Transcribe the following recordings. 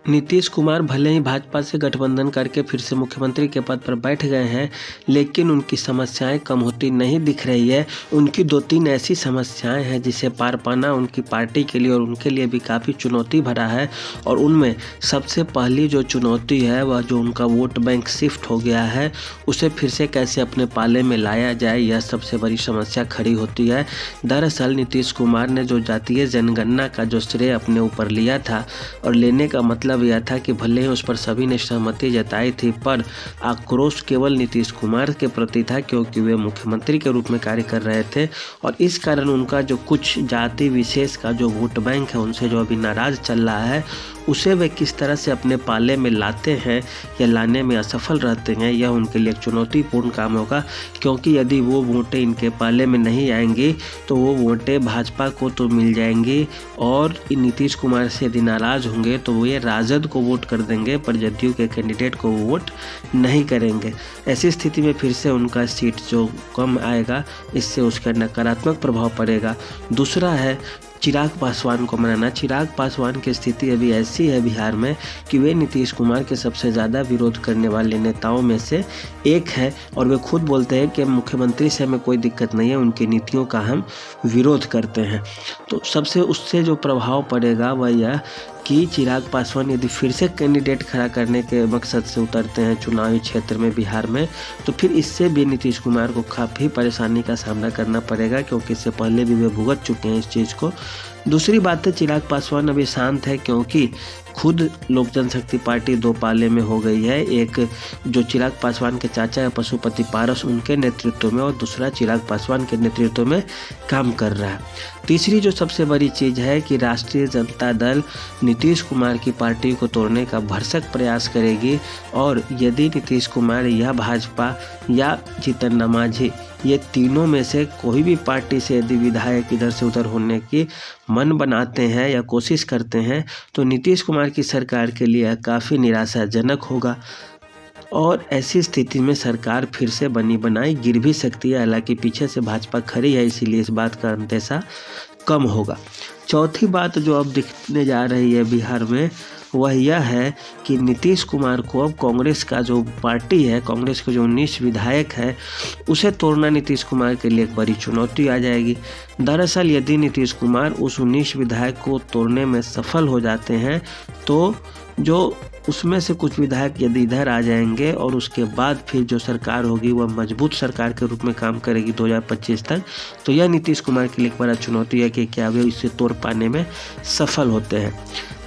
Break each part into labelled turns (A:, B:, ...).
A: नीतीश कुमार भले ही भाजपा से गठबंधन करके फिर से मुख्यमंत्री के पद पर बैठ गए हैं, लेकिन उनकी समस्याएं कम होती नहीं दिख रही है। उनकी 2-3 ऐसी समस्याएं हैं जिसे पार पाना उनकी पार्टी के लिए और उनके लिए भी काफ़ी चुनौती भरा है। और उनमें सबसे पहली जो चुनौती है वह जो उनका वोट बैंक शिफ्ट हो गया है, उसे फिर से कैसे अपने पाले में लाया जाए, यह सबसे बड़ी समस्या खड़ी होती है। दरअसल नीतीश कुमार ने जो जातीय जनगणना का जो श्रेय अपने ऊपर लिया था और लेने का मतलब यह था कि भले ही उस पर सभी ने सहमति जताई थी, पर आक्रोश केवल नीतीश कुमार के प्रति था, क्योंकि वे मुख्यमंत्री के रूप में कार्य कर रहे थे और इस कारण उनका जो कुछ जाति विशेष का जो वोट बैंक है उनसे जो अभी नाराज चल रहा है, उसे वे किस तरह से अपने पाले में लाते हैं या लाने में असफल रहते हैं, यह उनके लिए एक चुनौतीपूर्ण काम होगा। क्योंकि यदि वो वोटें इनके पाले में नहीं आएंगी तो वो वोटें भाजपा को तो मिल जाएंगी और नीतीश कुमार से यदि नाराज होंगे तो वो ये राजद को वोट कर देंगे, पर जदयू के कैंडिडेट को वोट नहीं करेंगे। ऐसी स्थिति में फिर से उनका सीट जो कम आएगा, इससे उसका नकारात्मक प्रभाव पड़ेगा। दूसरा है चिराग पासवान को मनाना। चिराग पासवान की स्थिति अभी ऐसी है बिहार में कि वे नीतीश कुमार के सबसे ज़्यादा विरोध करने वाले नेताओं में से एक है और वे खुद बोलते हैं कि मुख्यमंत्री से हमें कोई दिक्कत नहीं है, उनकी नीतियों का हम विरोध करते हैं। तो सबसे उससे जो प्रभाव पड़ेगा वह यह कि चिराग पासवान यदि फिर से कैंडिडेट खड़ा करने के मकसद से उतरते हैं चुनावी क्षेत्र में बिहार में, तो फिर इससे भी नीतीश कुमार को काफ़ी परेशानी का सामना करना पड़ेगा, क्योंकि इससे पहले भी वे भुगत चुके हैं इस चीज़ को। दूसरी बात है, चिराग पासवान अभी शांत है क्योंकि खुद लोक जनशक्ति पार्टी 2 पाले में हो गई है। एक जो चिराग पासवान के चाचा है पशुपति पारस, उनके नेतृत्व में, और दूसरा चिराग पासवान के नेतृत्व में काम कर रहा है। तीसरी जो सबसे बड़ी चीज़ है कि राष्ट्रीय जनता दल नीतीश कुमार की पार्टी को तोड़ने का भरसक प्रयास करेगी और यदि नीतीश कुमार या भाजपा या जीतन राम मांझी, ये तीनों में से कोई भी पार्टी से यदि विधायक इधर से उधर होने की मन बनाते हैं या कोशिश करते हैं, तो नीतीश कुमार की सरकार के लिए काफ़ी निराशाजनक होगा और ऐसी स्थिति में सरकार फिर से बनी बनाई गिर भी सकती है। हालांकि पीछे से भाजपा खड़ी है, इसीलिए इस बात का अंदेशा कम होगा। चौथी बात जो अब दिखने जा रही है बिहार में वह यह है कि नीतीश कुमार को अब कांग्रेस का जो पार्टी है, कांग्रेस के जो 19 विधायक है, उसे तोड़ना नीतीश कुमार के लिए एक बड़ी चुनौती आ जाएगी। दरअसल यदि नीतीश कुमार उस 19 विधायक को तोड़ने में सफल हो जाते हैं तो जो उसमें से कुछ विधायक यदि इधर आ जाएंगे और उसके बाद फिर जो सरकार होगी वह मजबूत सरकार के रूप में काम करेगी 2025 तक, तो यह नीतीश कुमार के लिए एक बड़ा चुनौती है कि क्या वे इसे तोड़ पाने में सफल होते हैं।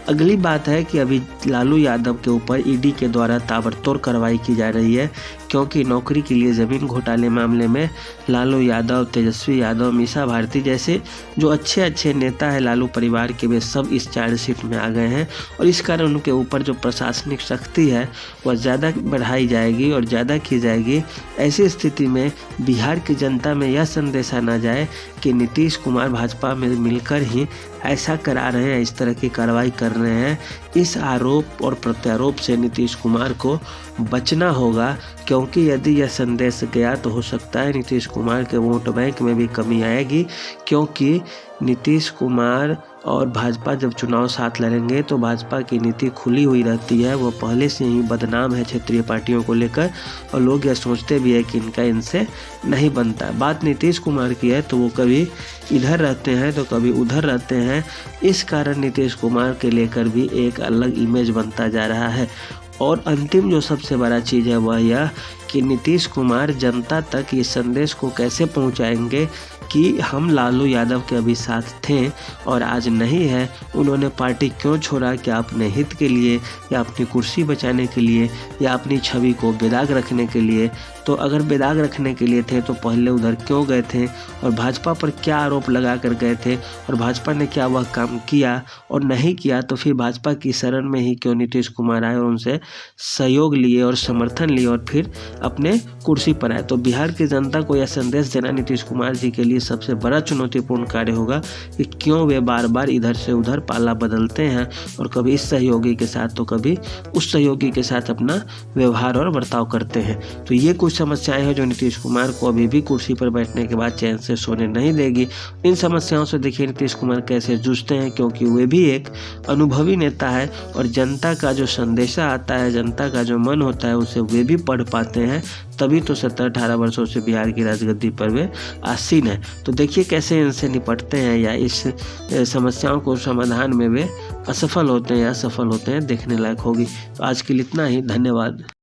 A: अगली बात है कि अभी लालू यादव के ऊपर ईडी के द्वारा ताबड़तोड़ कार्रवाई की जा रही है, क्योंकि नौकरी के लिए ज़मीन घोटाले मामले में लालू यादव, तेजस्वी यादव, मीसा भारती जैसे जो अच्छे नेता हैं लालू परिवार के, वे सब इस चार्जशीट में आ गए हैं और इस कारण उनके ऊपर जो प्रशासनिक सख्ती है वह ज़्यादा बढ़ाई जाएगी और ज़्यादा की जाएगी। ऐसी स्थिति में बिहार की जनता में यह संदेशा ना जाए कि नीतीश कुमार भाजपा में मिलकर ही ऐसा करा रहे हैं, इस तरह की कार्रवाई कर रहे हैं। इस आरोप और प्रत्यारोप से नीतीश कुमार को बचना होगा, क्योंकि यदि यह संदेश गया तो हो सकता है नीतीश कुमार के वोट बैंक में भी कमी आएगी, क्योंकि नीतीश कुमार और भाजपा जब चुनाव साथ लड़ेंगे तो भाजपा की नीति खुली हुई रहती है, वो पहले से ही बदनाम है क्षेत्रीय पार्टियों को लेकर और लोग यह सोचते भी है कि इनका इनसे नहीं बनता। बात नीतीश कुमार की है तो वो कभी इधर रहते हैं तो कभी उधर रहते हैं, इस कारण नीतीश कुमार के लेकर भी एक अलग इमेज बनता जा रहा है। और अंतिम जो सबसे बड़ा चीज़ है वह यह कि नीतीश कुमार जनता तक इस संदेश को कैसे पहुंचाएंगे कि हम लालू यादव के अभी साथ थे और आज नहीं है, उन्होंने पार्टी क्यों छोड़ा, क्या अपने हित के लिए या अपनी कुर्सी बचाने के लिए या अपनी छवि को बेदाग रखने के लिए। तो अगर बेदाग रखने के लिए थे तो पहले उधर क्यों गए थे और भाजपा पर क्या आरोप लगा कर गए थे और भाजपा ने क्या वह काम किया, और नहीं किया तो फिर भाजपा की शरण में ही क्यों नीतीश कुमार आए और उनसे सहयोग लिए और समर्थन लिए और फिर अपने कुर्सी पर आए। तो बिहार की जनता को यह संदेश देना नीतीश कुमार जी के लिए सबसे बड़ा चुनौतीपूर्ण कार्य होगा कि क्यों वे बार बार इधर से उधर पाला बदलते हैं और कभी इस सहयोगी के साथ तो कभी उस सहयोगी के साथ अपना व्यवहार और बर्ताव करते हैं। तो ये कुछ समस्याएं हैं जो नीतीश कुमार को अभी भी कुर्सी पर बैठने के बाद चैन से सोने नहीं देगी। इन समस्याओं से देखिए नीतीश कुमार कैसे जूझते हैं, क्योंकि वे भी एक अनुभवी नेता है और जनता का जो संदेशा आता है, जनता का जो मन होता है उसे वे भी पढ़ पाते हैं। तभी तो 17-18 वर्षों से बिहार की राजगद्दी पर वे आसीन है। तो देखिए कैसे इनसे निपटते हैं या इस समस्याओं को समाधान में वे असफल होते हैं या सफल होते हैं, देखने लायक होगी। तो आज के लिए इतना ही, धन्यवाद।